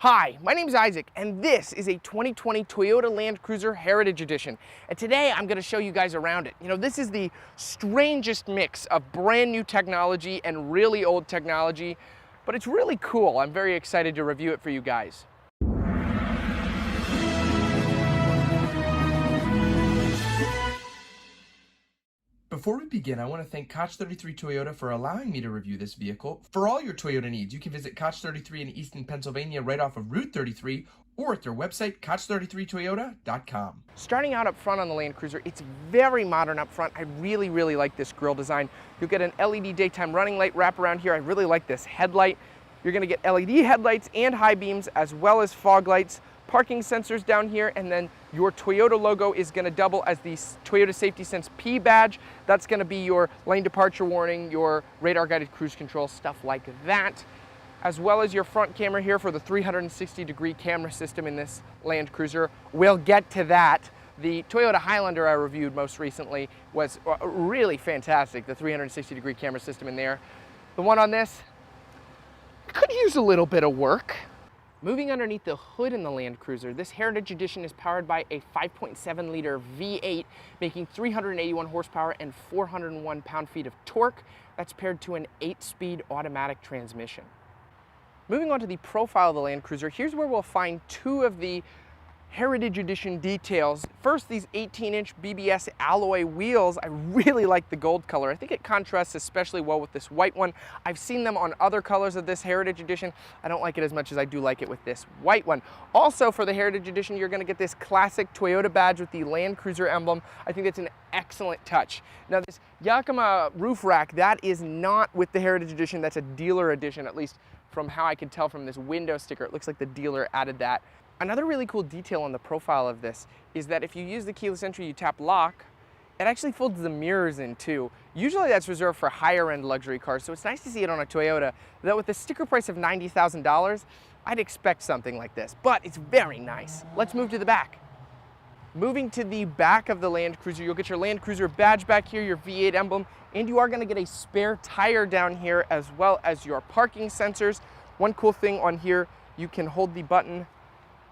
Hi, my name is Isaac, and this is a 2020 Toyota Land Cruiser Heritage Edition. And today I'm going to show you guys around it. You know, this is the strangest mix of brand new technology and really old technology, but it's really cool. I'm very excited to review it for you guys. Before we begin, I want to thank Koch 33 Toyota for allowing me to review this vehicle. For all your Toyota needs, you can visit Koch 33 in Easton, Pennsylvania, right off of Route 33, or at their website, koch33toyota.com. Starting out up front on the Land Cruiser, it's very modern up front. I really like this grille design. You'll get an LED daytime running light wrap around here. I really like this headlight. You're going to get LED headlights and high beams, as well as fog lights, parking sensors down here, and then your Toyota logo is going to double as the Toyota Safety Sense P badge. That's going to be your lane departure warning, your radar guided cruise control, stuff like that, as well as your front camera here for the 360-degree camera system in this Land Cruiser. We'll get to that. The Toyota Highlander I reviewed most recently was really fantastic, the 360-degree camera system in there. The one on this could use a little bit of work. Moving underneath the hood in the Land Cruiser, this Heritage Edition is powered by a 5.7-liter V8, making 381 horsepower and 401 pound-feet of torque. That's paired to an 8-speed automatic transmission. Moving on to the profile of the Land Cruiser, here's where we'll find two of the Heritage Edition details. First, these 18-inch BBS alloy wheels. I really like the gold color. I think it contrasts especially well with this white one. I've seen them on other colors of this Heritage Edition. I don't like it as much as I do like it with this white one. Also, for the Heritage Edition, you're going to get this classic Toyota badge with the Land Cruiser emblem. I think it's an excellent touch. Now, this Yakima roof rack, that is not with the Heritage Edition. That's a dealer edition, at least from how I can tell from this window sticker. It looks like the dealer added that. Another really cool detail on the profile of this is that if you use the keyless entry, you tap lock, it actually folds the mirrors in too. Usually that's reserved for higher end luxury cars, so it's nice to see it on a Toyota, that with a sticker price of $90,000, I'd expect something like this, but it's very nice. Let's move to the back. Moving to the back of the Land Cruiser, you'll get your Land Cruiser badge back here, your V8 emblem, and you are gonna get a spare tire down here as well as your parking sensors. One cool thing on here, you can hold the button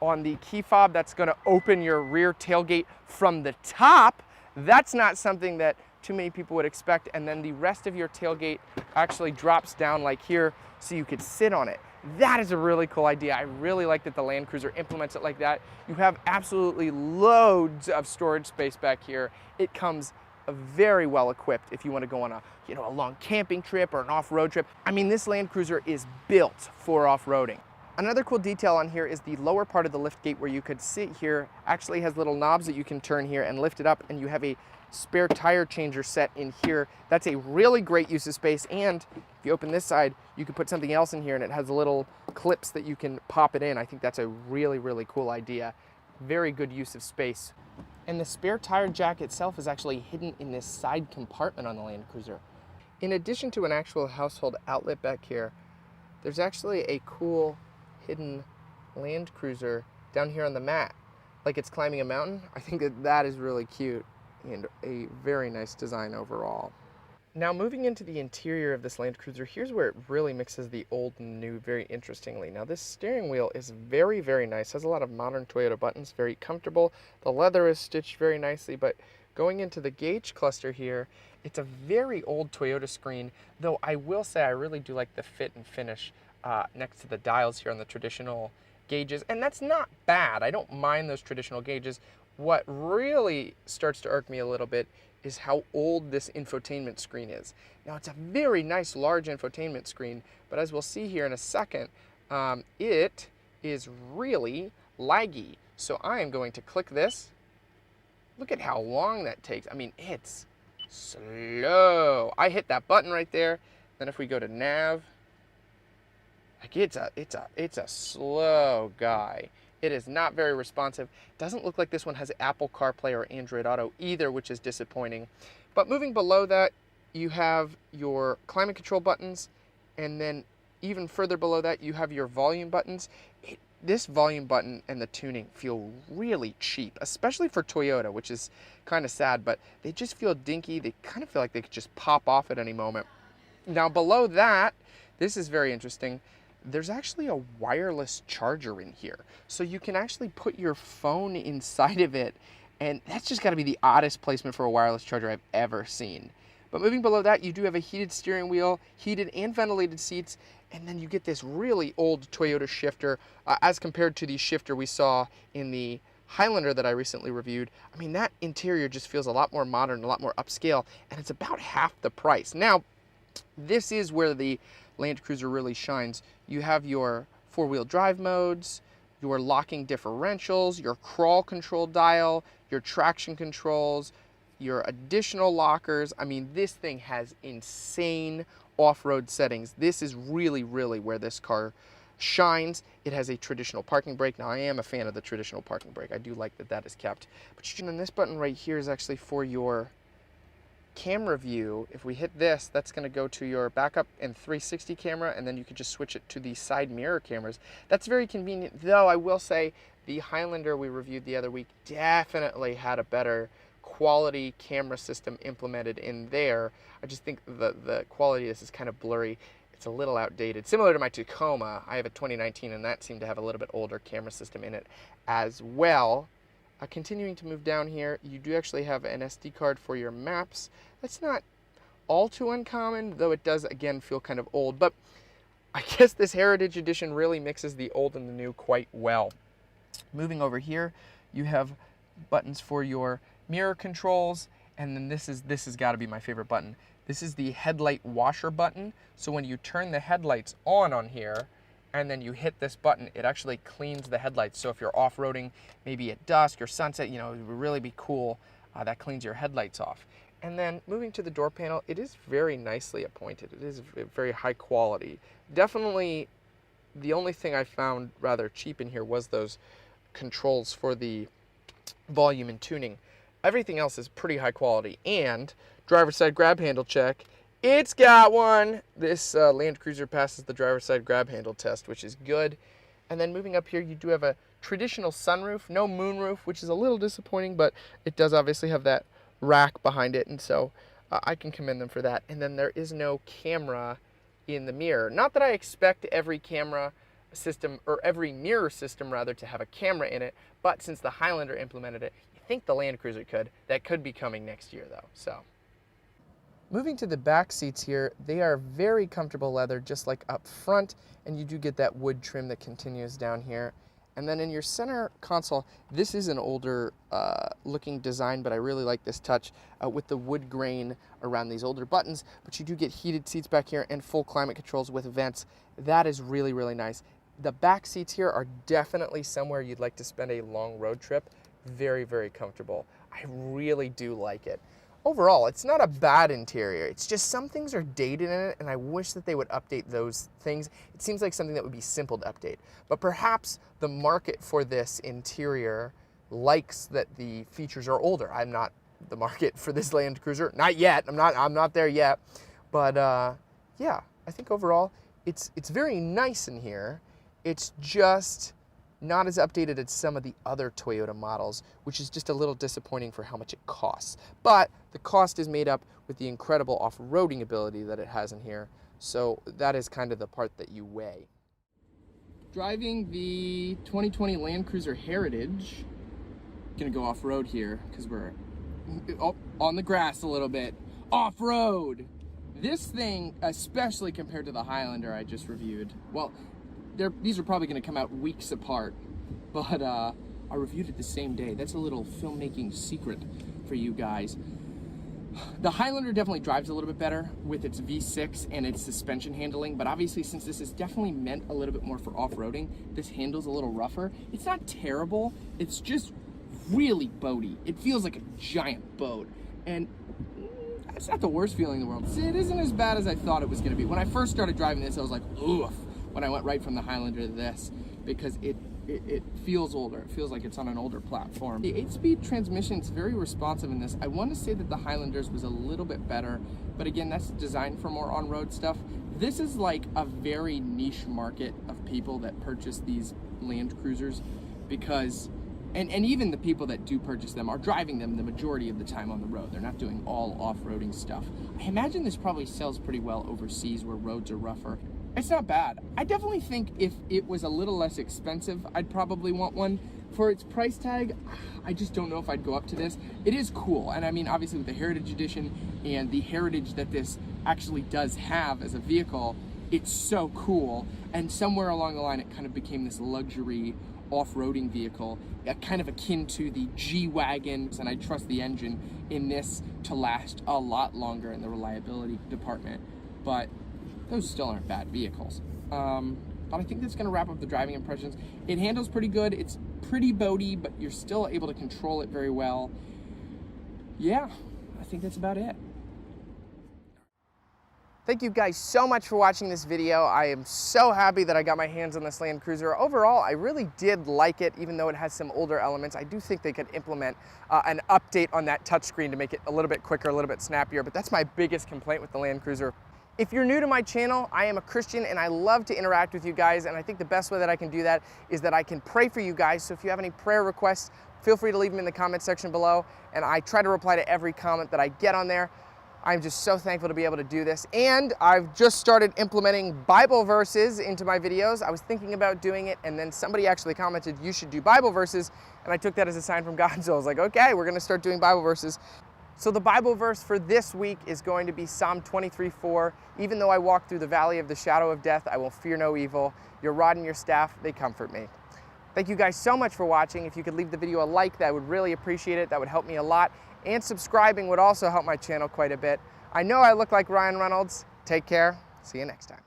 on the key fob that's going to open your rear tailgate from the top. That's not something that too many people would expect. And then the rest of your tailgate actually drops down like here so you could sit on it. That is a really cool idea. I really like that the Land Cruiser implements it like that. You have absolutely loads of storage space back here. It comes very well equipped if you want to go on a long camping trip or an off-road trip. I mean, this Land Cruiser is built for off-roading. Another cool detail on here is the lower part of the lift gate where you could sit here actually has little knobs that you can turn here and lift it up, and you have a spare tire changer set in here. That's a really great use of space, and if you open this side, you can put something else in here and it has little clips that you can pop it in. I think that's a really cool idea. Very good use of space. And the spare tire jack itself is actually hidden in this side compartment on the Land Cruiser. In addition to an actual household outlet back here, there's actually a cool hidden Land Cruiser down here on the mat, like it's climbing a mountain. I think that is really cute and a very nice design overall. Now, moving into the interior of this Land Cruiser, here's where it really mixes the old and new very interestingly. Now, this steering wheel is very nice, has a lot of modern Toyota buttons, very comfortable. The leather is stitched very nicely, but going into the gauge cluster here, it's a very old Toyota screen, though I will say I really do like the fit and finish next to the dials here on the traditional gauges, and that's not bad. I don't mind those traditional gauges. What really starts to irk me a little bit is how old this infotainment screen is. Now, it's a very nice large infotainment screen, but as we'll see here in a second, it is really laggy. So I am going to click this. Look at how long that takes. I mean, it's slow. I hit that button right there. Then if we go to nav, like it's a slow guy. It is not very responsive. Doesn't look like this one has Apple CarPlay or Android Auto either, which is disappointing. But moving below that, you have your climate control buttons, and then even further below that, you have your volume buttons. This volume button and the tuning feel really cheap, especially for Toyota, which is kind of sad, but they just feel dinky. They kind of feel like they could just pop off at any moment. Now below that, this is very interesting. there's actually a wireless charger in here. So you can actually put your phone inside of it, and that's just gotta be the oddest placement for a wireless charger I've ever seen. But moving below that, you do have a heated steering wheel, heated and ventilated seats, and then you get this really old Toyota shifter as compared to the shifter we saw in the Highlander that I recently reviewed. I mean, that interior just feels a lot more modern, a lot more upscale, and it's about half the price. Now, this is where the Land Cruiser really shines. You have your four-wheel drive modes, your locking differentials, your crawl control dial, your traction controls, your additional lockers. I mean, this thing has insane off-road settings. This is really, really where this car shines. It has a traditional parking brake. Now, I am a fan of the traditional parking brake. I do like that that is kept. But this button right here is actually for your camera view. If we hit this, that's going to go to your backup and 360 camera, and then you can just switch it to the side mirror cameras. That's very convenient, though I will say the Highlander we reviewed the other week definitely had a better quality camera system implemented in there. I just think the quality of this is kind of blurry. It's a little outdated. Similar to my Tacoma, I have a 2019, and that seemed to have a little bit older camera system in it as well. Continuing to move down here, you do actually have an SD card for your maps. That's not all too uncommon, though it does, again, feel kind of old. But I guess this Heritage Edition really mixes the old and the new quite well. Moving over here, you have buttons for your mirror controls, and then this has got to be my favorite button. This is the headlight washer button. So when you turn the headlights on here, and then you hit this button, it actually cleans the headlights. So if you're off-roading, maybe at dusk or sunset, you know, it would really be cool. That cleans your headlights off. And then moving to the door panel, it is very nicely appointed. It is very high quality. Definitely the only thing I found rather cheap in here was those controls for the volume and tuning. Everything else is pretty high quality. And driver's side grab handle check. It's got one. This Land Cruiser passes the driver's side grab handle test, which is good. And then moving up here, you do have a traditional sunroof, no moonroof, which is a little disappointing, but it does obviously have that rack behind it, and so I can commend them for that. And then there is no camera in the mirror. Not that I expect every camera system, or every mirror system rather, to have a camera in it, but since the Highlander implemented it, I think the Land Cruiser could. That could be coming next year though, so. Moving to the back seats here, they are very comfortable leather, just like up front, and you do get that wood trim that continues down here. And then in your center console, this is an older looking design, but I really like this touch with the wood grain around these older buttons, but you do get heated seats back here and full climate controls with vents. That is really, really nice. The back seats here are definitely somewhere you'd like to spend a long road trip. Very, very comfortable. I really do like it. Overall, it's not a bad interior. It's just some things are dated in it, and I wish that they would update those things. It seems like something that would be simple to update. But perhaps the market for this interior likes that the features are older. I'm not the market for this Land Cruiser. Not yet. I'm not there yet. But yeah, I think overall it's very nice in here. It's just not as updated as some of the other Toyota models, which is just a little disappointing for how much it costs. But the cost is made up with the incredible off-roading ability that it has in here. So that is kind of the part that you weigh. Driving the 2020 Land Cruiser Heritage. Gonna go off-road here because we're on the grass a little bit. Off-road! This thing, especially compared to the Highlander I just reviewed, well, these are probably going to come out weeks apart, but I reviewed it the same day. That's a little filmmaking secret for you guys. The Highlander definitely drives a little bit better with its V6 and its suspension handling, but obviously since this is definitely meant a little bit more for off-roading, this handle's a little rougher. It's not terrible, it's just really boaty. It feels like a giant boat, and it's not the worst feeling in the world. It isn't as bad as I thought it was going to be. When I first started driving this, I was like, oof, when I went right from the Highlander to this, because it feels older. It feels like it's on an older platform. The 8-speed transmission is very responsive in this. I want to say that the Highlander's was a little bit better, but again, that's designed for more on-road stuff. This is like a very niche market of people that purchase these Land Cruisers, because and even the people that do purchase them are driving them the majority of the time on the road. They're not doing all off-roading stuff. I imagine this probably sells pretty well overseas where roads are rougher. It's not bad. I definitely think if it was a little less expensive, I'd probably want one. For its price tag, I just don't know if I'd go up to this. It is cool, and I mean, obviously with the Heritage Edition and the heritage that this actually does have as a vehicle, it's so cool. And somewhere along the line, it kind of became this luxury off-roading vehicle, kind of akin to the G-Wagon, and I trust the engine in this to last a lot longer in the reliability department. But those still aren't bad vehicles. But I think that's going to wrap up the driving impressions. It handles pretty good. It's pretty boaty, but you're still able to control it very well. Yeah, I think that's about it. Thank you guys so much for watching this video. I am so happy that I got my hands on this Land Cruiser. Overall, I really did like it, even though it has some older elements. I do think they could implement an update on that touchscreen to make it a little bit quicker, a little bit snappier, but that's my biggest complaint with the Land Cruiser. If you're new to my channel, I am a Christian and I love to interact with you guys, and I think the best way that I can do that is that I can pray for you guys. So if you have any prayer requests, feel free to leave them in the comment section below, and I try to reply to every comment that I get on there. I'm just so thankful to be able to do this. And I've just started implementing Bible verses into my videos. I was thinking about doing it, and then somebody actually commented, you should do Bible verses, and I took that as a sign from God. So I was like, okay, we're gonna start doing Bible verses. So the Bible verse for this week is going to be Psalm 23:4. Even though I walk through the valley of the shadow of death, I will fear no evil. Your rod and your staff, they comfort me. Thank you guys so much for watching. If you could leave the video a like, that would really appreciate it. That would help me a lot. And subscribing would also help my channel quite a bit. I know I look like Ryan Reynolds. Take care. See you next time.